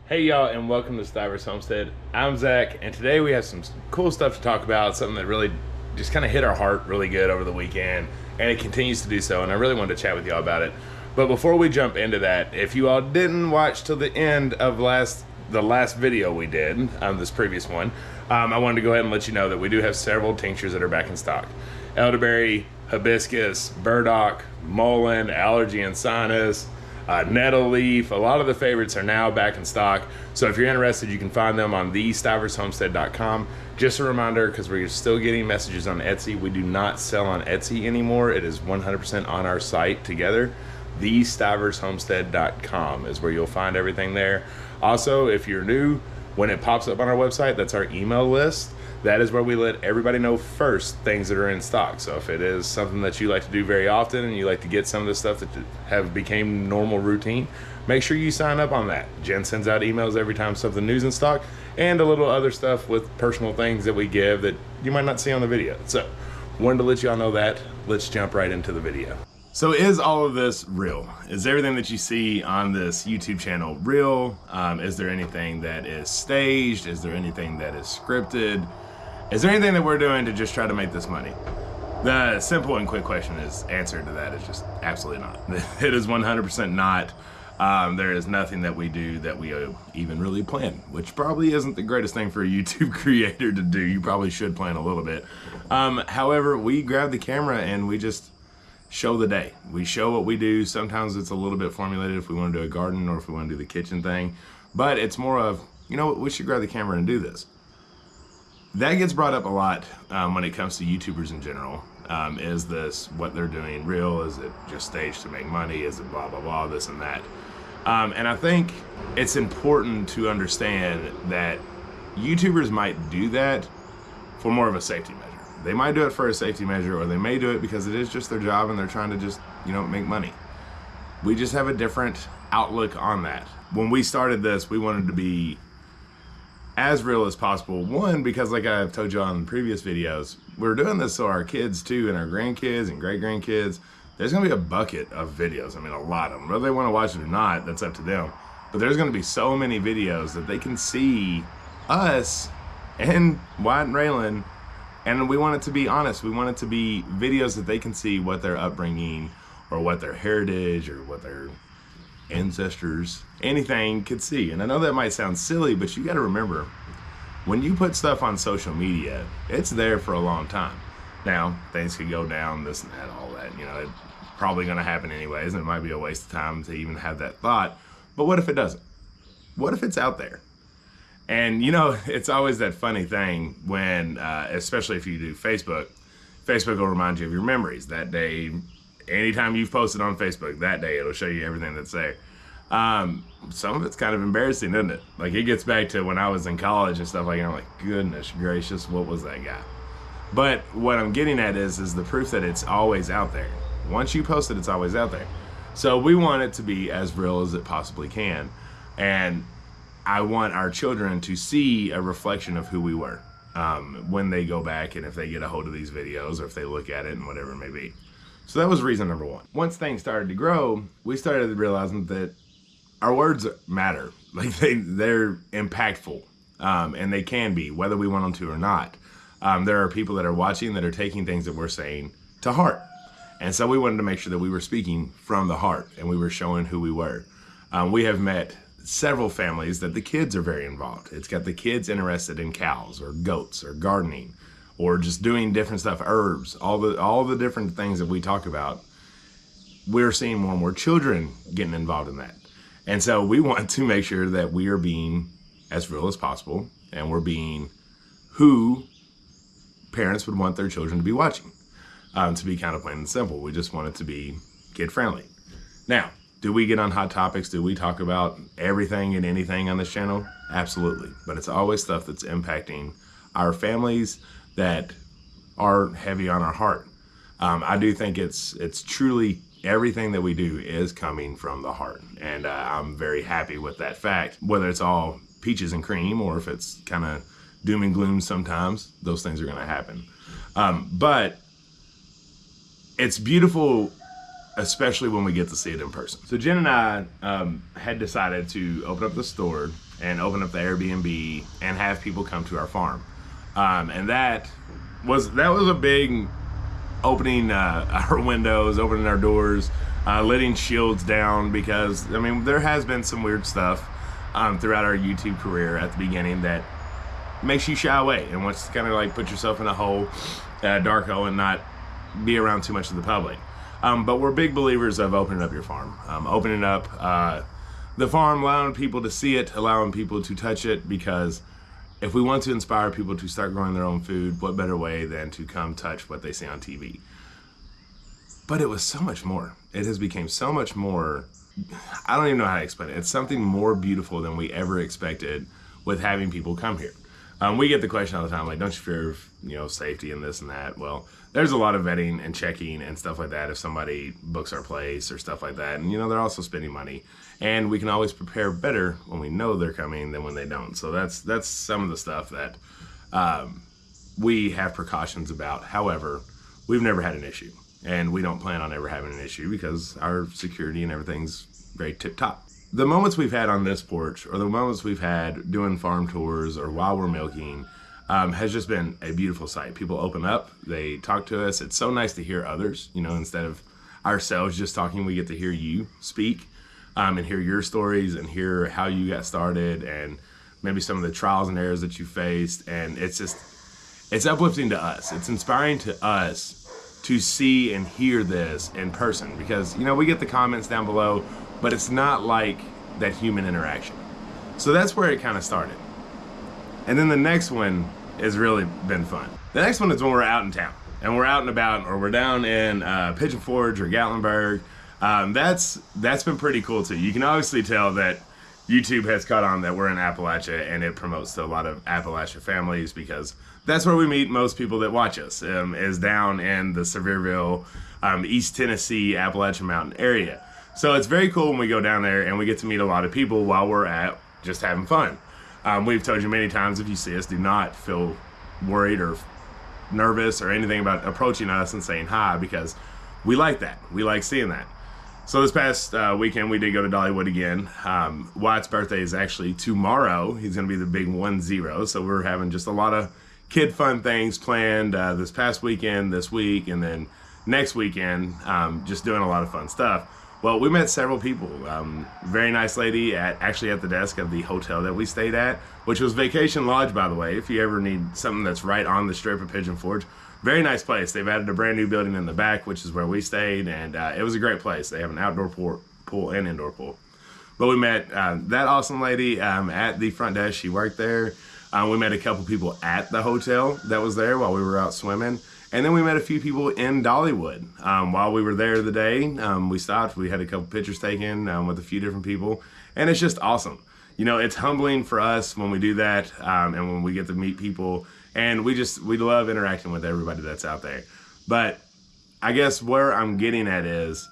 Hey y'all, and welcome to Stivers Homestead. I'm Zach, and today we have some cool stuff to talk about, something that really just kind of hit our heart really good over the weekend, and it continues to do so, and I really wanted to chat with y'all about it. But before we jump into that, if you all didn't watch till the end of the last video we did, this previous one, I wanted to go ahead and let you know that we do have several tinctures that are back in stock. Elderberry, hibiscus, burdock, mullein, allergy and sinus, nettle leaf. A lot of the favorites are now back in stock. So if you're interested, you can find them on thestivershomestead.com. Just a reminder, because we're still getting messages on Etsy, we do not sell on Etsy anymore. It is 100% on our site together. Thestivershomestead.com is where you'll find everything there. Also, if you're new, when it pops up on our website, that's our email list. That is where we let everybody know first things that are in stock. So if it is something that you like to do very often and you like to get some of the stuff that have became normal routine, make sure you sign up on that. Jen sends out emails every time something new's in stock, and a little other stuff with personal things that we give that you might not see on the video. So wanted to let y'all know that. Let's jump right into the video. So is all of this real? Is everything that you see on this YouTube channel real? Is there anything that is staged? Is there anything that is scripted? Is there anything that we're doing to just try to make this money? The simple and quick answer to that is just absolutely not. It is 100% not. There is nothing that we do that we even really plan, which probably isn't the greatest thing for a YouTube creator to do. You probably should plan a little bit. However, we grab the camera and we just show the day. We show what we do. Sometimes it's a little bit formulated if we want to do a garden or if we want to do the kitchen thing. But it's more of, you know what, we should grab the camera and do this. That gets brought up a lot when it comes to YouTubers in general. Is this what they're doing real? Is it just staged to make money? Is it blah, blah, blah, this and that? And I think it's important to understand that YouTubers might do that for more of a safety measure. They might do it for a safety measure, or they may do it because it is just their job and they're trying to just, make money. We just have a different outlook on that. When we started this, we wanted to be as real as possible. One, because like I've told you on previous videos, we're doing this so our kids too, and our grandkids and great-grandkids, there's gonna be a bucket of videos. I mean, a lot of them. Whether they wanna watch it or not, that's up to them. But there's gonna be so many videos that they can see us and Wyatt and Raylan, and we want it to be honest. We want it to be videos that they can see what their upbringing or what their heritage or what their ancestors, anything could see. And I know that might sound silly, but you got to remember, when you put stuff on social media, it's there for a long time. Now, things could go down, this and that, all that, it's probably going to happen anyways, and it might be a waste of time to even have that thought. But what if it doesn't? What if it's out there? And it's always that funny thing when, especially if you do Facebook will remind you of your memories that day. Anytime you've posted on Facebook that day, it'll show you everything that's there. Some of it's kind of embarrassing, isn't it? Like, it gets back to when I was in college and stuff like that. I'm like, goodness gracious, what was that guy? But what I'm getting at is the proof that it's always out there. Once you post it, it's always out there. So we want it to be as real as it possibly can. And I want our children to see a reflection of who we were when they go back and if they get a hold of these videos or if they look at it and whatever it may be. So that was reason number one. Once things started to grow, we started realizing that our words matter. Like they're impactful, and they can be, whether we want them to or not. There are people that are watching that are taking things that we're saying to heart. And so we wanted to make sure that we were speaking from the heart and we were showing who we were. We have met several families that the kids are very involved. It's got the kids interested in cows or goats or gardening, or just doing different stuff, herbs, all the different things that we talk about. We're seeing more and more children getting involved in that. And so we want to make sure that we are being as real as possible, and we're being who parents would want their children to be watching. To be kind of plain and simple, we just want it to be kid friendly. Now, do we get on hot topics? Do we talk about everything and anything on this channel? Absolutely, but it's always stuff that's impacting our families, that are heavy on our heart. I do think it's truly everything that we do is coming from the heart. And I'm very happy with that fact, whether it's all peaches and cream or if it's kind of doom and gloom sometimes, those things are going to happen. But it's beautiful especially when we get to see it in person. So Jen and I had decided to open up the store and open up the Airbnb and have people come to our farm. And that was a big opening our windows, opening our doors, letting shields down, because I mean there has been some weird stuff throughout our YouTube career at the beginning that makes you shy away and wants to kind of like put yourself in a hole, a dark hole, and not be around too much of the public. But we're big believers of opening up your farm, opening up the farm, allowing people to see it, allowing people to touch it, because if we want to inspire people to start growing their own food, what better way than to come touch what they see on TV? But it was so much more. It has become so much more. I don't even know how to explain it. It's something more beautiful than we ever expected with having people come here. We get the question all the time, like, don't you fear of, safety and this and that? Well, there's a lot of vetting and checking and stuff like that if somebody books our place or stuff like that. And, they're also spending money. And we can always prepare better when we know they're coming than when they don't. So that's some of the stuff that we have precautions about. However, we've never had an issue. And we don't plan on ever having an issue because our security and everything's very tip-top. The moments we've had on this porch, or the moments we've had doing farm tours or while we're milking, has just been a beautiful sight. People open up, they talk to us. It's so nice to hear others, instead of ourselves just talking, we get to hear you speak and hear your stories and hear how you got started and maybe some of the trials and errors that you faced. And it's uplifting to us. It's inspiring to us to see and hear this in person, because, we get the comments down below, but it's not like that human interaction. So that's where it kind of started. And then the next one has really been fun. The next one is when we're out in town and we're out and about, or we're down in Pigeon Forge or Gatlinburg. That's been pretty cool too. You can obviously tell that YouTube has caught on that we're in Appalachia, and it promotes to a lot of Appalachia families, because that's where we meet most people that watch us, is down in the Sevierville, East Tennessee, Appalachian Mountain area. So it's very cool when we go down there and we get to meet a lot of people while we're at just having fun. We've told you many times, if you see us, do not feel worried or nervous or anything about approaching us and saying hi, because we like that. We like seeing that. So this past weekend, we did go to Dollywood again. Wyatt's birthday is actually tomorrow. He's going to be the big 1-0. So we're having just a lot of kid fun things planned this past weekend, this week, and then next weekend, just doing a lot of fun stuff. Well, we met several people. Very nice lady at the desk of the hotel that we stayed at, which was Vacation Lodge, by the way. If you ever need something that's right on the strip of Pigeon Forge, very nice place. They've added a brand new building in the back, which is where we stayed, and it was a great place. They have an outdoor pool and indoor pool. But we met that awesome lady at the front desk. She worked there. We met a couple people at the hotel that was there while we were out swimming. And then we met a few people in Dollywood. While we were there the day, we stopped. We had a couple pictures taken with a few different people. And it's just awesome. It's humbling for us when we do that, and when we get to meet people. And we love interacting with everybody that's out there. But I guess where I'm getting at is,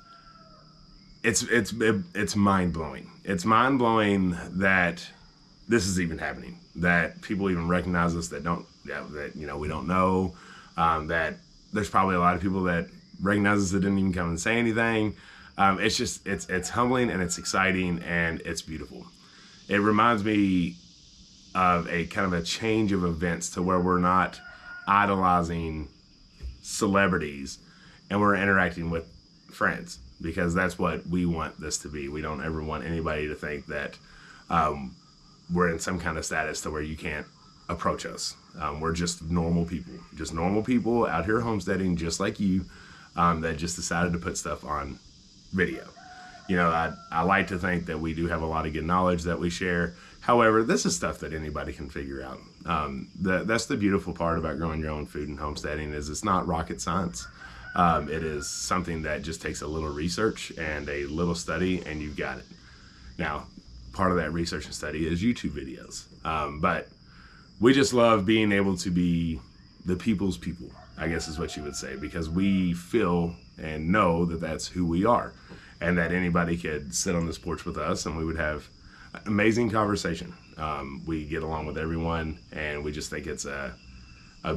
it's mind-blowing. It's mind-blowing that this is even happening. That people even recognize us that we don't know. That there's probably a lot of people that recognize us that didn't even come and say anything. It's humbling, and it's exciting, and it's beautiful. It reminds me of a kind of a change of events to where we're not idolizing celebrities and we're interacting with friends, because that's what we want this to be. We don't ever want anybody to think that we're in some kind of status to where you can't approach us. We're just normal people out here homesteading just like you, that just decided to put stuff on video. I like to think that we do have a lot of good knowledge that we share. However, this is stuff that anybody can figure out. That's the beautiful part about growing your own food and homesteading, is it's not rocket science. It is something that just takes a little research and a little study, and you've got it. Now, part of that research and study is YouTube videos. But we just love being able to be the people's people, I guess is what you would say, because we feel and know that that's who we are, and that anybody could sit on this porch with us and we would have amazing conversation. We get along with everyone, and we just think it's a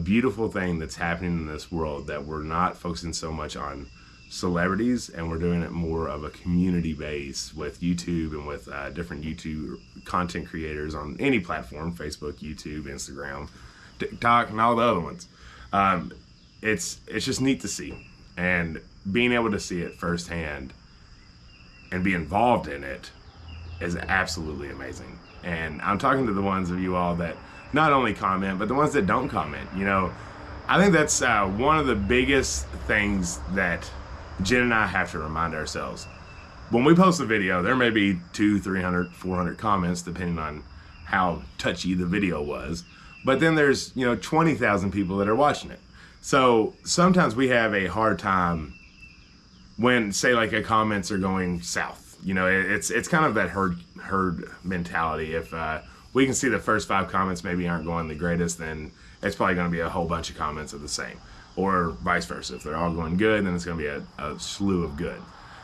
beautiful thing that's happening in this world, that we're not focusing so much on celebrities, and we're doing it more of a community base with YouTube and with different YouTube content creators on any platform, Facebook, YouTube, Instagram, TikTok, and all the other ones. It's just neat to see, and being able to see it firsthand and be involved in it is absolutely amazing. And I'm talking to the ones of you all that not only comment, but the ones that don't comment. You know, I think that's one of the biggest things that Jen and I have to remind ourselves. When we post a video, there may be 200, 300, 400 comments, depending on how touchy the video was. But then there's, 20,000 people that are watching it. So sometimes we have a hard time when, say, like a comments are going south. It's kind of that herd mentality. If we can see the first 5 comments maybe aren't going the greatest, then it's probably going to be a whole bunch of comments of the same, or vice versa. If they're all going good, then it's going to be a slew of good.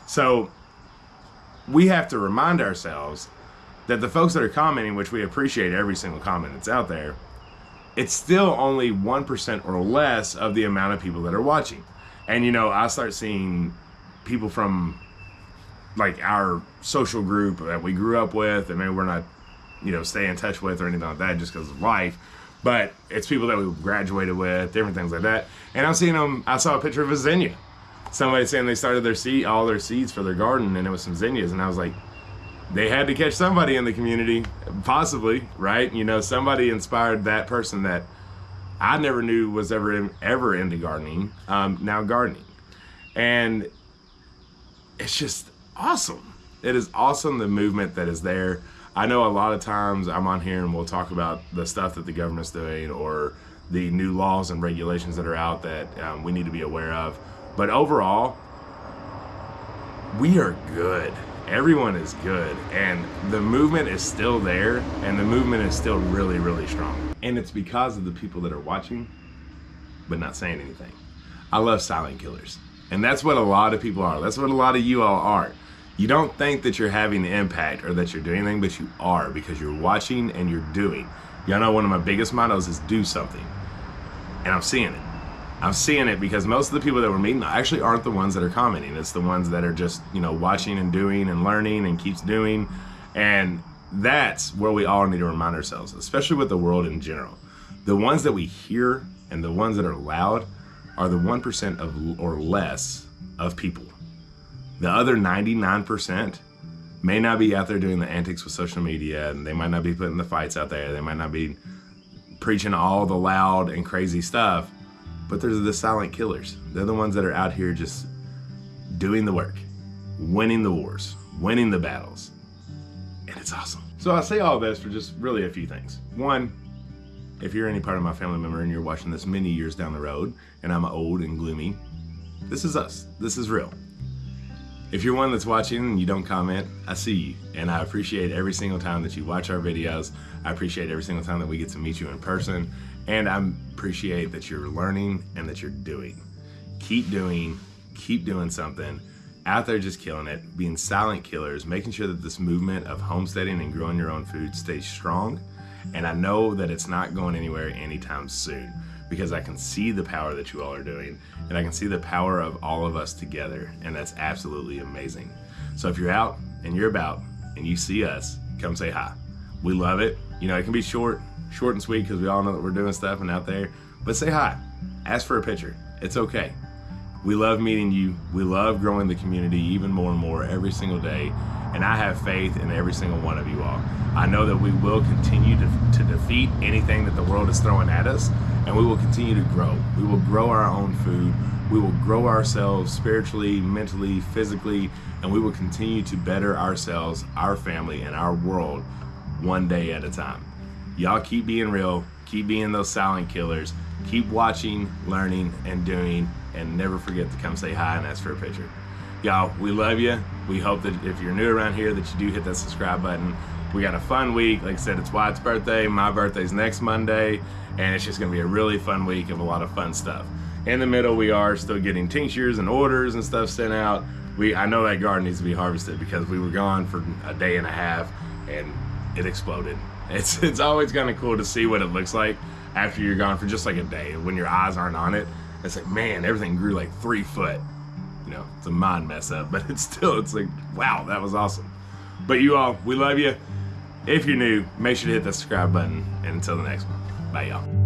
So we have to remind ourselves that the folks that are commenting, which we appreciate every single comment that's out there, it's still only 1% or less of the amount of people that are watching. And I start seeing people from like our social group that we grew up with, and maybe we're not, stay in touch with or anything like that just because of life. But it's people that we graduated with, different things like that. And I'm seeing them. I saw a picture of a zinnia. Somebody saying they started all their seeds for their garden, and it was some zinnias. And I was like, they had to catch somebody in the community, possibly, right? Somebody inspired that person that I never knew was ever into gardening, now gardening. And it's just awesome. It is awesome, the movement that is there. I know a lot of times I'm on here and we'll talk about the stuff that the government's doing or the new laws and regulations that are out that we need to be aware of. But overall, we are good. Everyone is good. And the movement is still there, and the movement is still really, really strong. And it's because of the people that are watching, but not saying anything. I love silent killers. And that's what a lot of people are. That's what a lot of you all are. You don't think that you're having the impact or that you're doing anything, but you are, because you're watching and you're doing. Y'all know one of my biggest mottos is do something. And I'm seeing it. I'm seeing it because most of the people that we're meeting actually aren't the ones that are commenting. It's the ones that are just, watching and doing and learning and keeps doing. And that's where we all need to remind ourselves, especially with the world in general. The ones that we hear and the ones that are loud are the 1% of or less of people. The other 99% may not be out there doing the antics with social media, and they might not be putting the fights out there. They might not be preaching all the loud and crazy stuff, but there's the silent killers. They're the ones that are out here just doing the work, winning the wars, winning the battles, and it's awesome. So I say all this for just really a few things. One, if you're any part of my family member and you're watching this many years down the road, and I'm old and gloomy, this is us. This is real. If you're one that's watching and you don't comment, I see you, and I appreciate every single time that you watch our videos. I appreciate every single time that we get to meet you in person, and I appreciate that you're learning and that you're doing. Keep doing something. Out there just killing it, being silent killers, making sure that this movement of homesteading and growing your own food stays strong. And I know that it's not going anywhere anytime soon, because I can see the power that you all are doing, and I can see the power of all of us together, and that's absolutely amazing. So if you're out and you're about and you see us, come say hi. We love it. It can be short and sweet because we all know that we're doing stuff and out there, but say hi. Ask for a picture. It's okay. We love meeting you. We love growing the community even more and more every single day, and I have faith in every single one of you all. I know that we will continue to defeat anything that the world is throwing at us, and we will continue to grow. We will grow our own food. We will grow ourselves spiritually, mentally, physically, and we will continue to better ourselves, our family, and our world one day at a time. Y'all keep being real. Keep being those silent killers. Keep watching, learning, and doing, and never forget to come say hi and ask for a picture. Y'all, we love you. We hope that if you're new around here that you do hit that subscribe button. We got a fun week. Like I said, it's Wyatt's birthday. My birthday's next Monday, and it's just going to be a really fun week of a lot of fun stuff. In the middle, we are still getting tinctures and orders and stuff sent out. I know that garden needs to be harvested because we were gone for a day and a half, and it exploded. It's always kind of cool to see what it looks like after you're gone for just like a day. When your eyes aren't on it, it's like, man, everything grew like 3 foot. you know, it's a mind mess up, but it's like, wow, that was awesome. But you all, we love you. If you're new, make sure to hit that subscribe button. And until the next one, bye y'all.